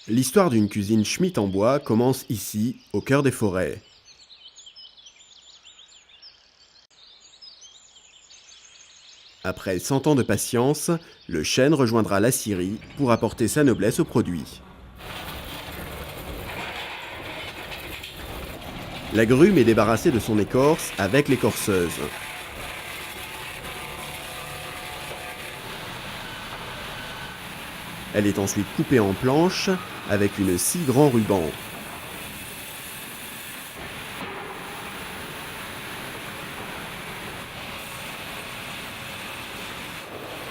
L'histoire d'une cuisine Schmitt en bois commence ici, au cœur des forêts. Après 100 ans de patience, le chêne rejoindra la scierie pour apporter sa noblesse au produit. La grume est débarrassée de son écorce avec l'écorceuse. Elle est ensuite coupée en planches avec une scie grand ruban.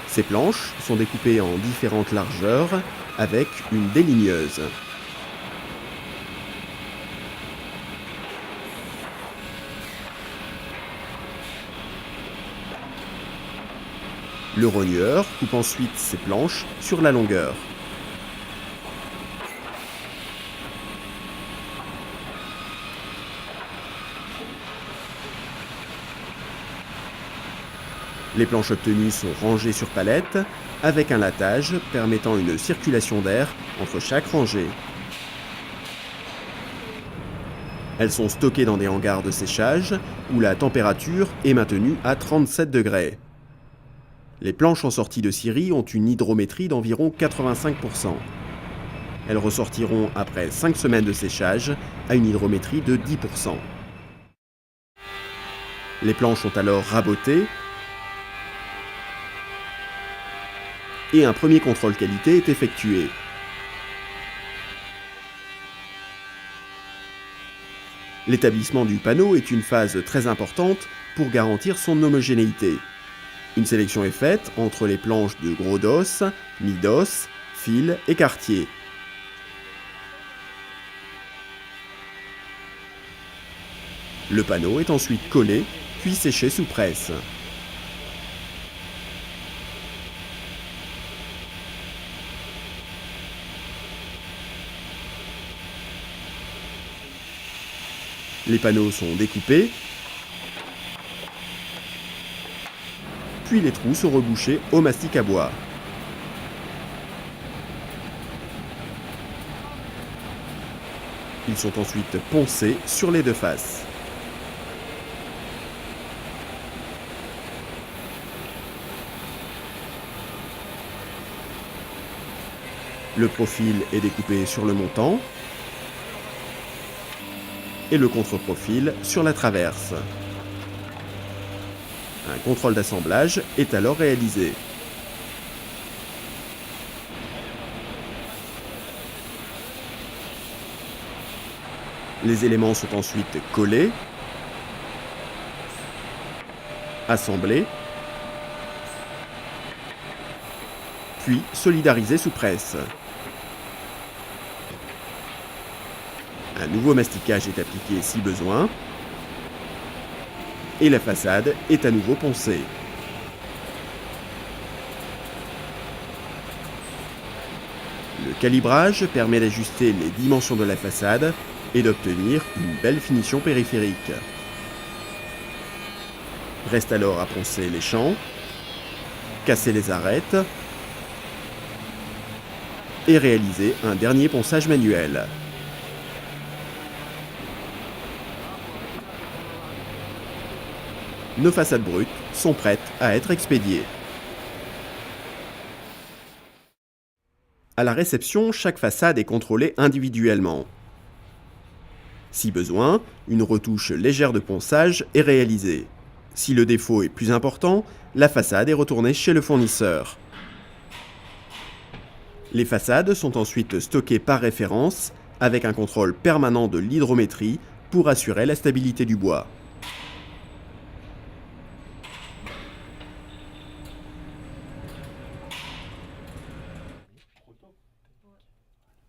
Ces planches sont découpées en différentes largeurs avec une déligneuse. Le rogneur coupe ensuite ces planches sur la longueur. Les planches obtenues sont rangées sur palettes avec un lattage permettant une circulation d'air entre chaque rangée. Elles sont stockées dans des hangars de séchage où la température est maintenue à 37 degrés. Les planches en sortie de scierie ont une hydrométrie d'environ 85%. Elles ressortiront après 5 semaines de séchage à une hydrométrie de 10%. Les planches sont alors rabotées et un premier contrôle qualité est effectué. L'établissement du panneau est une phase très importante pour garantir son homogénéité. Une sélection est faite entre les planches de gros dos, mi-dos, fil et quartier. Le panneau est ensuite collé, puis séché sous presse. Les panneaux sont découpés, puis les trous sont rebouchés au mastic à bois. Ils sont ensuite poncés sur les deux faces. Le profil est découpé sur le montant et le contre-profil sur la traverse. Un contrôle d'assemblage est alors réalisé. Les éléments sont ensuite collés, assemblés, puis solidarisés sous presse. Un nouveau masticage est appliqué si besoin, et la façade est à nouveau poncée. Le calibrage permet d'ajuster les dimensions de la façade et d'obtenir une belle finition périphérique. Reste alors à poncer les champs, casser les arêtes et réaliser un dernier ponçage manuel. Nos façades brutes sont prêtes à être expédiées. À la réception, chaque façade est contrôlée individuellement. Si besoin, une retouche légère de ponçage est réalisée. Si le défaut est plus important, la façade est retournée chez le fournisseur. Les façades sont ensuite stockées par référence avec un contrôle permanent de l'hydrométrie pour assurer la stabilité du bois.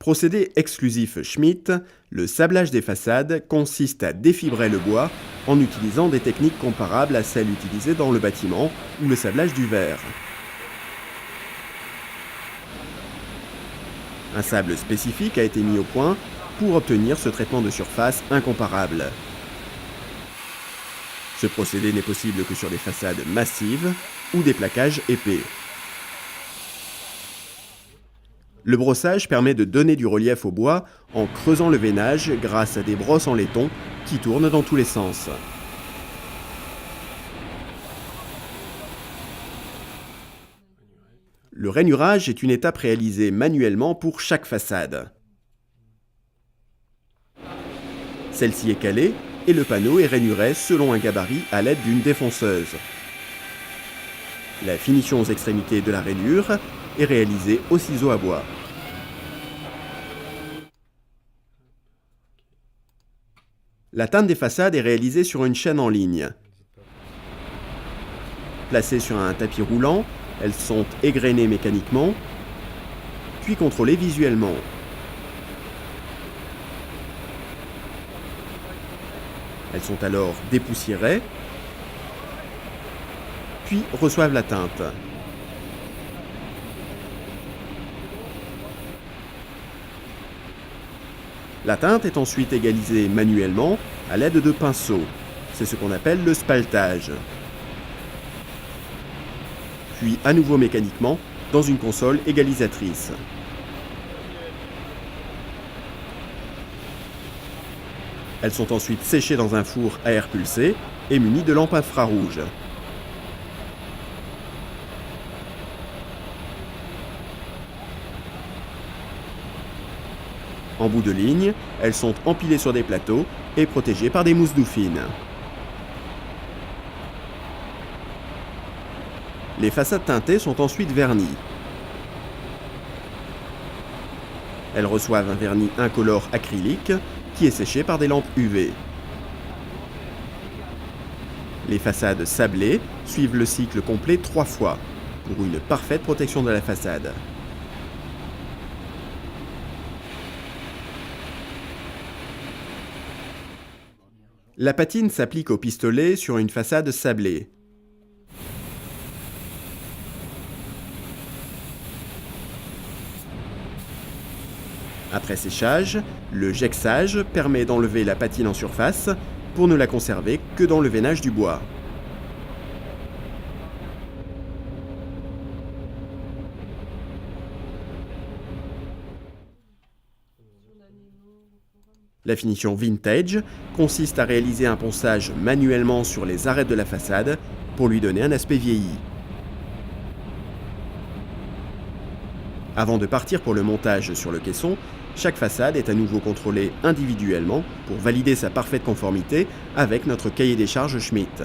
Procédé exclusif Schmitt, le sablage des façades consiste à défibrer le bois en utilisant des techniques comparables à celles utilisées dans le bâtiment ou le sablage du verre. Un sable spécifique a été mis au point pour obtenir ce traitement de surface incomparable. Ce procédé n'est possible que sur des façades massives ou des plaquages épais. Le brossage permet de donner du relief au bois en creusant le veinage grâce à des brosses en laiton qui tournent dans tous les sens. Le rainurage est une étape réalisée manuellement pour chaque façade. Celle-ci est calée et le panneau est rainuré selon un gabarit à l'aide d'une défonceuse. La finition aux extrémités de la rainure est réalisée au ciseau à bois. La teinte des façades est réalisée sur une chaîne en ligne. Placées sur un tapis roulant, elles sont égrenées mécaniquement, puis contrôlées visuellement. Elles sont alors dépoussiérées, puis reçoivent la teinte. La teinte est ensuite égalisée manuellement à l'aide de pinceaux. C'est ce qu'on appelle le spaltage. Puis à nouveau mécaniquement dans une console égalisatrice. Elles sont ensuite séchées dans un four à air pulsé et munies de lampes infrarouges. En bout de ligne, elles sont empilées sur des plateaux et protégées par des mousses douffines. Les façades teintées sont ensuite vernies. Elles reçoivent un vernis incolore acrylique qui est séché par des lampes UV. Les façades sablées suivent le cycle complet 3 fois pour une parfaite protection de la façade. La patine s'applique au pistolet sur une façade sablée. Après séchage, le gexage permet d'enlever la patine en surface pour ne la conserver que dans le veinage du bois. La finition vintage consiste à réaliser un ponçage manuellement sur les arêtes de la façade pour lui donner un aspect vieilli. Avant de partir pour le montage sur le caisson, chaque façade est à nouveau contrôlée individuellement pour valider sa parfaite conformité avec notre cahier des charges Schmitt.